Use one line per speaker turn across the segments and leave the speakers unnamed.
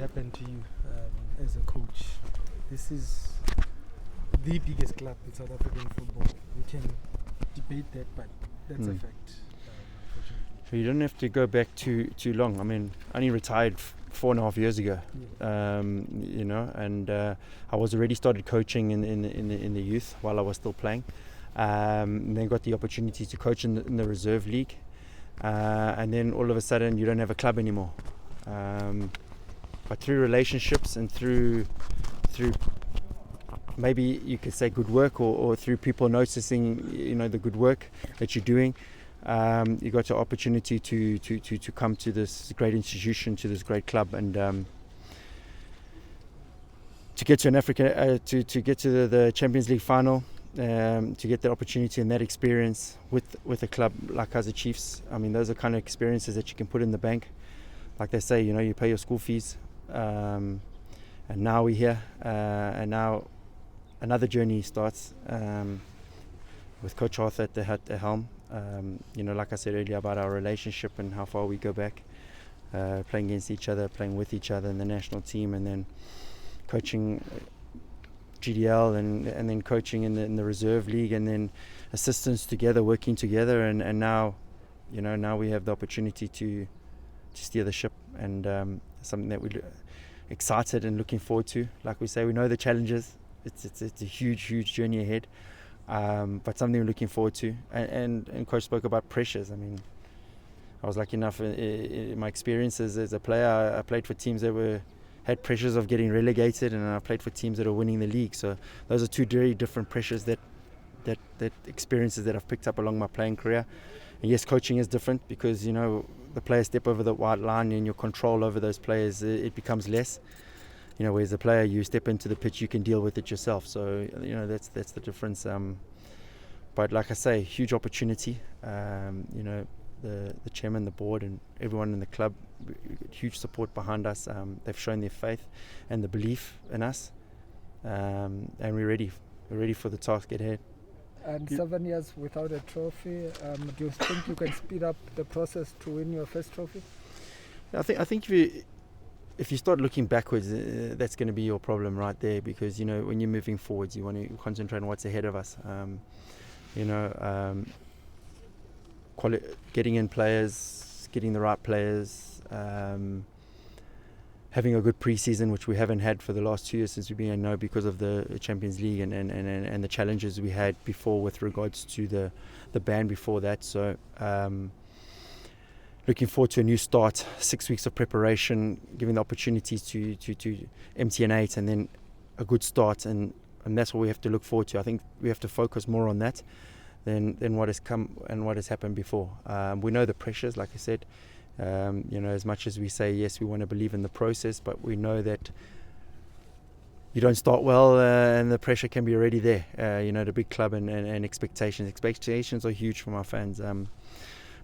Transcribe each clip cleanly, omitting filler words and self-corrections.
happened to you as a coach? This is the biggest club in South African football. We can debate that, but that's a fact, unfortunately.
You don't have to go back too long. I mean, I only retired 4.5 years ago, and I was already started coaching in the youth while I was still playing. And then got the opportunity to coach in the reserve league, and then all of a sudden you don't have a club anymore. But through relationships and through maybe you could say good work, or through people noticing the good work that you're doing, you got the opportunity to come to this great institution, to this great club, and to get to an Africa, to get to the Champions League final. To get that opportunity and that experience with a club like Kaizer Chiefs. I mean, those are kind of experiences that you can put in the bank. Like they say, you pay your school fees, and now we're here, and now another journey starts with Coach Arthur at the helm. Like I said earlier about our relationship and how far we go back, playing against each other, playing with each other in the national team, and then coaching GDL and then coaching in the reserve league, and then assistants together, working together, and now now we have the opportunity to steer the ship, and something that we're excited and looking forward to. Like we say, we know the challenges. It's a huge journey ahead, but something we're looking forward to. And Coach spoke about pressures. I mean, I was lucky enough in my experiences as a player. I played for teams that had pressures of getting relegated, and I played for teams that are winning the league. So those are two very different pressures that experiences that I've picked up along my playing career. And yes, coaching is different because the players step over the white line, and your control over those players it becomes less. Whereas a player, you step into the pitch, you can deal with it yourself. So that's the difference. But like I say, huge opportunity. The chairman, the board, and everyone in the club, huge support behind us. They've shown their faith and the belief in us, and we're ready. We're ready for the task ahead.
And 7 years without a trophy, do you think you can speed up the process to win your first trophy?
I think if you start looking backwards, that's going to be your problem right there, because when you're moving forwards, you want to concentrate on what's ahead of us. Getting in players, getting the right players, having a good pre-season, which we haven't had for the last 2 years since we've been because of the Champions League and the challenges we had before with regards to the ban before that. So looking forward to a new start, 6 weeks of preparation, giving the opportunities to MTN8, and then a good start, and that's what we have to look forward to. I think we have to focus more on that than what has come and what has happened before. We know the pressures, like I said. As much as we say yes, we want to believe in the process, but we know that you don't start well, and the pressure can be already there. The big club and expectations are huge from our fans.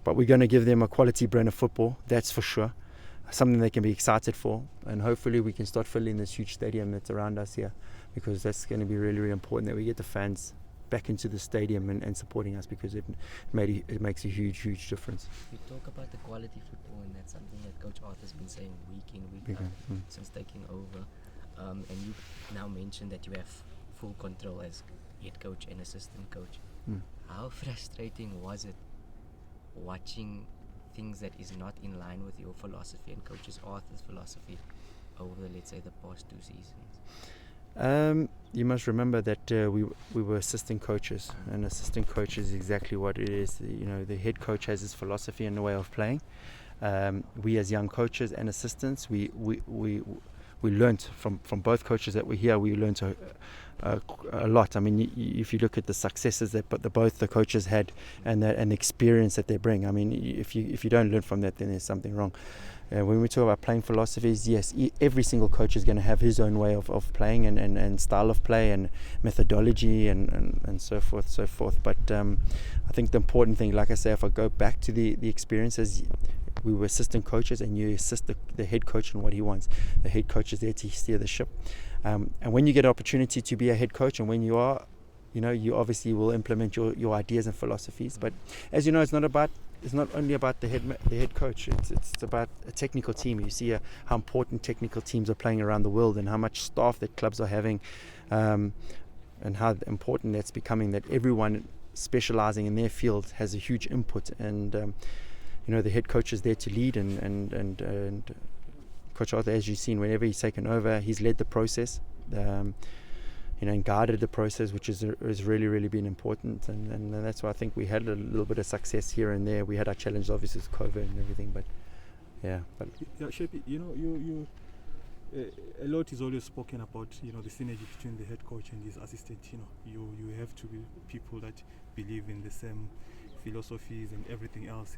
But we're going to give them a quality brand of football, that's for sure. Something they can be excited for, and hopefully we can start filling this huge stadium that's around us here, because that's going to be really, really important that we get the fans back into the stadium and supporting us, because it makes a huge difference.
We talk about the quality football, and that's something that Coach Arthur's been saying week in, week out since taking over. And you now mentioned that you have full control as head coach and assistant coach. How frustrating was it watching things that is not in line with your philosophy and Coach Arthur's philosophy over, let's say, the past 2 seasons?
You must remember that we were assistant coaches, and assistant coach is exactly what it is. The head coach has his philosophy and the way of playing. We as young coaches and assistants, we learnt from both coaches that were here. We learnt a lot. I mean, if you look at the successes that both the coaches had and the experience that they bring, I mean, if you don't learn from that, then there's something wrong. When we talk about playing philosophies, yes, every single coach is going to have his own way of playing and style of play and methodology and so forth. But I think the important thing, like I say, if I go back to the experiences, we were assistant coaches, and you assist the head coach in what he wants. The head coach is there to steer the ship. And when you get an opportunity to be a head coach, and when you obviously will implement your ideas and philosophies. But as you know, it's not about is not only about the head coach. It's about a technical team. You see how important technical teams are playing around the world, and how much staff that clubs are having, and how important that's becoming. That everyone specializing in their field has a huge input, and the head coach is there to lead, and Coach Arthur, as you've seen, whenever he's taken over, he's led the process. And guided the process, which has really, really been important, and that's why I think we had a little bit of success here and there. We had our challenges, obviously, with COVID and everything, but
Sheppy, you a lot is always spoken about, the synergy between the head coach and his assistant. You have to be people that believe in the same philosophies and everything else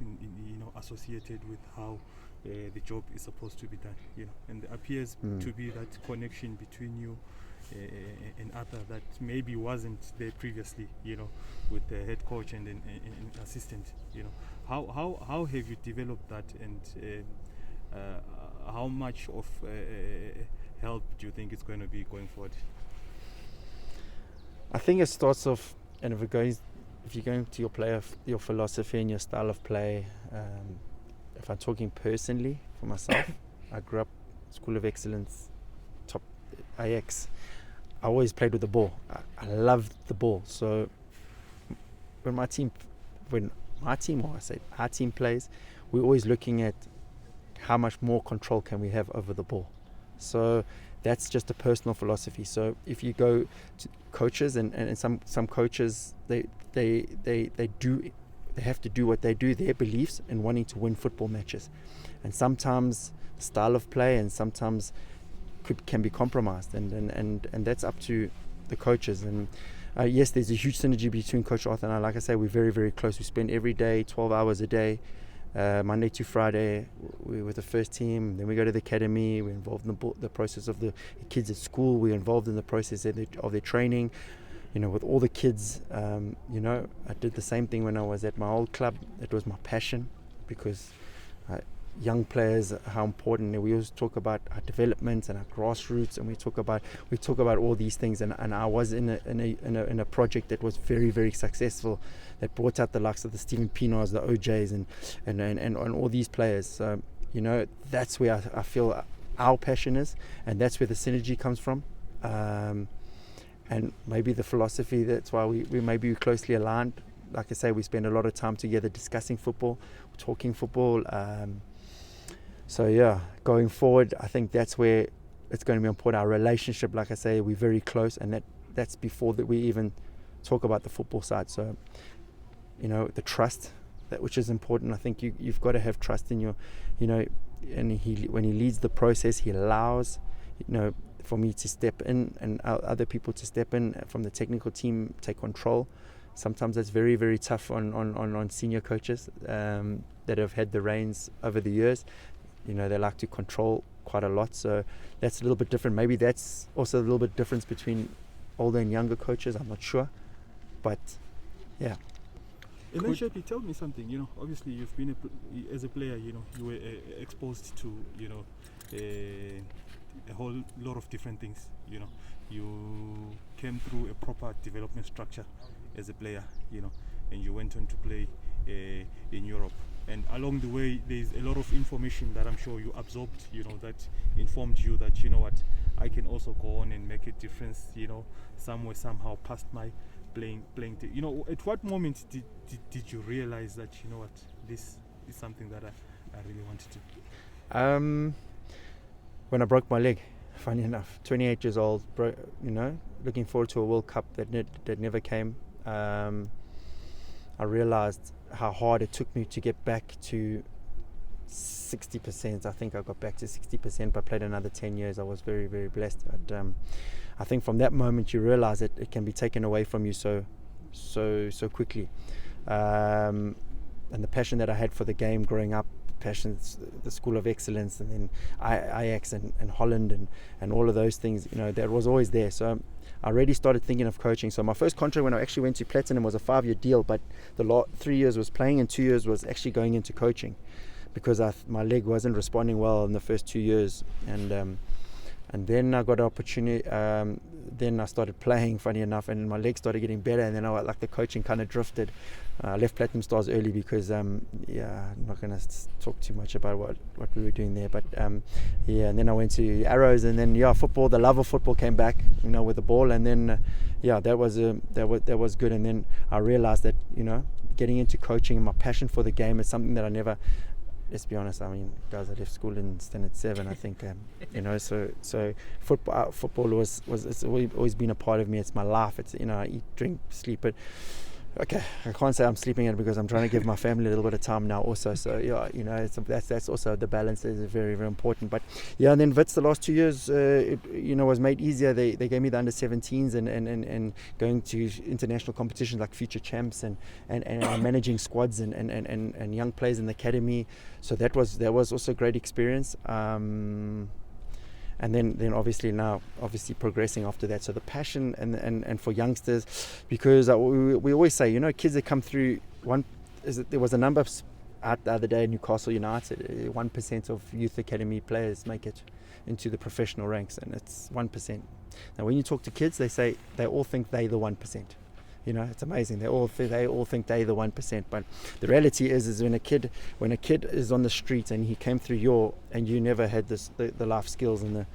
associated with how the job is supposed to be done. And there appears to be that connection between you and other that maybe wasn't there previously, with the head coach and assistant. How have you developed that, and how much of help do you think it's going to be going forward?
I think it starts off, and if you're going to your philosophy and your style of play, if I'm talking personally for myself, I grew up School of Excellence, top Ajax. I always played with the ball. I loved the ball. So when our team plays, we're always looking at how much more control can we have over the ball. So that's just a personal philosophy. So if you go to coaches, and some coaches, they have to do what they do, their beliefs in wanting to win football matches, and sometimes style of play and sometimes can be compromised, and that's up to the coaches. And yes, there's a huge synergy between Coach Arthur and I. Like I say, we're very, very close. We spend every day 12 hours a day, Monday to Friday. We're with the first team, then we go to the academy. We're involved in the process of the kids at school. We're involved in the process of their training, with all the kids. I did the same thing when I was at my old club. It was my passion, because young players, how important. We always talk about our development and our grassroots, and we talk about all these things. And I was in a project that was very, very successful, that brought out the likes of the Stephen Pienaars, the OJs, and all these players. So that's where I feel our passion is, and that's where the synergy comes from. And maybe the philosophy, that's why we maybe we're closely aligned. Like I say, we spend a lot of time together discussing football, talking football. So yeah, going forward, I think that's where it's going to be important. Our relationship, like I say, we're very close, and that's before that we even talk about the football side. So, the trust, which is important. I think you've got to have trust in your, and when he leads the process, he allows, for me to step in and other people to step in from the technical team, take control. Sometimes that's very, very tough on senior coaches that have had the reins over the years. They like to control quite a lot, so that's a little bit different. Maybe that's also a little bit difference between older and younger coaches. I'm not sure, but yeah.
And then Sheppy, tell me something. Obviously you've been as a player. You were exposed to a whole lot of different things. You came through a proper development structure as a player. And you went on to play in Europe. And along the way, there's a lot of information that I'm sure you absorbed, that informed you that, I can also go on and make a difference, somewhere, somehow, past my playing. At what moment did you realize that, this is something that I really wanted to?
When I broke my leg, funny enough, 28 years old, looking forward to a World Cup that never came. I realized how hard it took me to get back to 60%. I think I got back to 60%, but played another 10 years. I was very, very blessed. But I think from that moment you realize that it can be taken away from you so quickly. And the passion that I had for the game growing up, the School of Excellence, and then Ajax and Holland and all of those things, that was always there. So I already started thinking of coaching. So my first contract when I actually went to Platinum was a 5-year deal, but the 3 years was playing and 2 years was actually going into coaching, because my leg wasn't responding well in the first 2 years. And And then I got an opportunity. Then I started playing, funny enough, and my legs started getting better. And then like the coaching kind of drifted. I left Platinum Stars early because, I'm not going to talk too much about what we were doing there. But and then I went to Arrows, and then football. The love of football came back, with the ball, and then that was good. And then I realized that getting into coaching and my passion for the game is something that I never. Let's be honest. I mean, guys, I left school in standard 7. I think, so football was it's always been a part of me. It's my life. It's I eat, drink, sleep. But okay, I can't say I'm sleeping in it because I'm trying to give my family a little bit of time now also. So that's also the balance is very, very important. But and then Wits the last 2 years, was made easier. They gave me the under 17s and going to international competitions like Future Champs and managing squads and young players in the academy. So that was also a great experience. And then obviously progressing after that. So the passion and for youngsters, because we always say, kids that come through, there was a number out the other day in Newcastle United, 1% of youth academy players make it into the professional ranks, and it's 1%. Now when you talk to kids, they all think they're the 1%. It's amazing. They all think they're the 1%. But the reality is when a kid is on the street and he came through and you never had the life skills and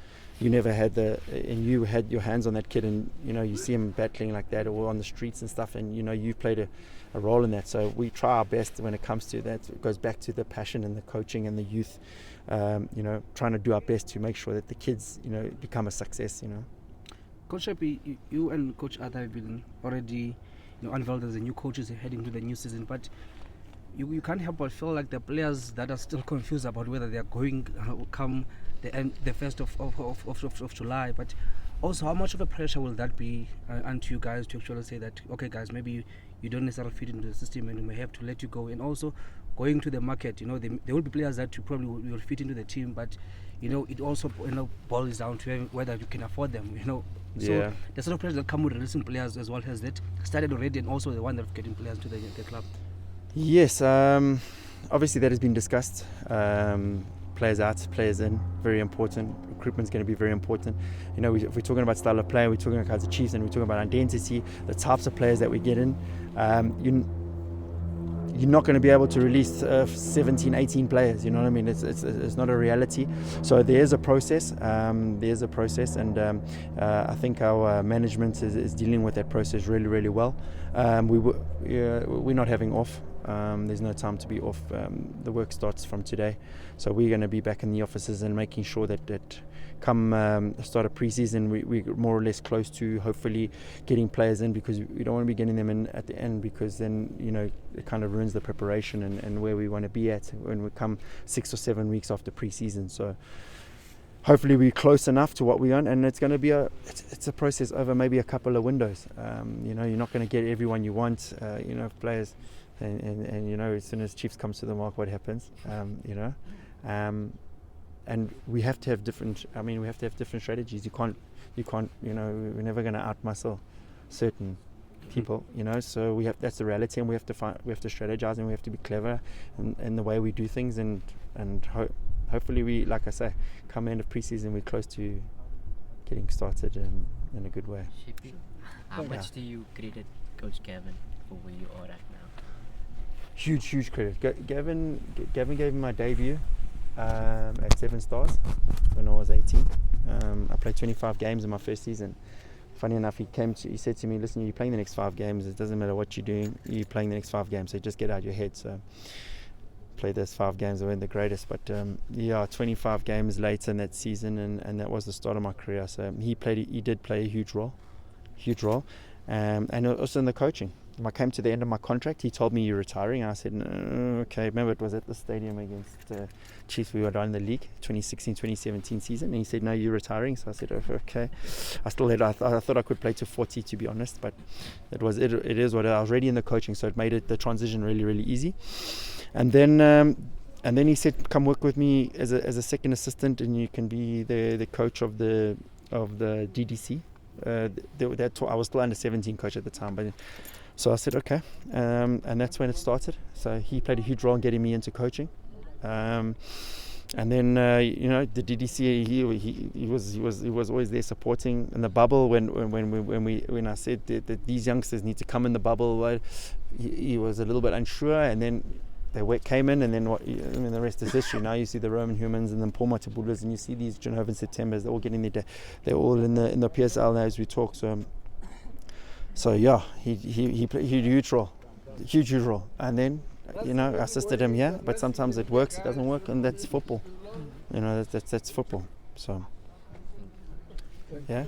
you had your hands on that kid, and you see him battling like that or on the streets and stuff, and you've played a role in that. So we try our best when it comes to that. It goes back to the passion and the coaching and the youth. Trying to do our best to make sure that the kids become a success.
Coach Sheppy, you and Coach Arthur have been already unveiled as the new coaches heading to the new season, but you can't help but feel like the players that are still confused about whether they are going come the 1st of July. But also, how much of a pressure will that be onto you guys to actually say that, okay guys, maybe you don't necessarily fit into the system and we may have to let you go? And also going to the market, there will be players that you probably will fit into the team, but it also boils down to whether you can afford them. So the sort of pressure that come with releasing players as well, has that started already, and also the one that's getting players to the club?
Yes, obviously that has been discussed. Players out, players in, very important. Recruitment is going to be very important. If we're talking about style of play, we're talking about Kaizer Chiefs, and we're talking about identity, the types of players that we get in. You're not going to be able to release 17, 18 players. You know what I mean? It's not a reality. So there's a process. And I think our management is dealing with that process really, really well. We're not having off. There's no time to be off. The work starts from today. So we're going to be back in the offices and making sure that come the start of pre-season, we're more or less close to hopefully getting players in, because we don't want to be getting them in at the end, because then it kind of ruins the preparation and where we want to be at when we come 6 or 7 weeks after pre-season. So hopefully we're close enough to what we want, and it's going to be it's a process over maybe a couple of windows. You're not going to get everyone you want, players, and as soon as Chiefs comes to the mark, what happens? And we have to have different strategies. You can't, we're never going to out-muscle certain people, so that's the reality, and we have to strategize, and we have to be clever in the way we do things, and hopefully we, like I say, come end of pre-season, we're close to getting started in a good way.
How much do you credit Coach Gavin for where you are right now?
Huge credit. Gavin gave me my debut at 7 Stars when I was 18. I played 25 games in my first season. Funny enough, he said to me, listen, you're playing the next 5 games, it doesn't matter what you're doing, you're playing the next 5 games, so just get out of your head. So played those 5 games, they weren't the greatest, but 25 games later in that season, and that was the start of my career. So he did play a huge role, and also in the coaching. When I came to the end of my contract, he told me, you're retiring. I said, no, okay. Remember, it was at the stadium against Chiefs. We were down in the league, 2016-2017 season. And he said, no, you're retiring. So I said, okay. I thought I could play to 40, to be honest. But it is what I was already in the coaching. So it made the transition really, really easy. And then he said, come work with me as a second assistant, and you can be the coach of the DDC. I was still under 17 coach at the time, but so I said okay, and that's when it started. So he played a huge role in getting me into coaching. And then the DDC, he was always there supporting in the bubble when I said that these youngsters need to come in the bubble. He was a little bit unsure, and then they came in, and then the rest is history. Now you see the Roman Humans and then Paul Matabulas, and you see these Jenovan Septembers. They're all getting they're all in the PSL now as we talk. So yeah, he played a huge role, and then assisted him here. But sometimes it works, it doesn't work, and that's football. That's football. So yeah.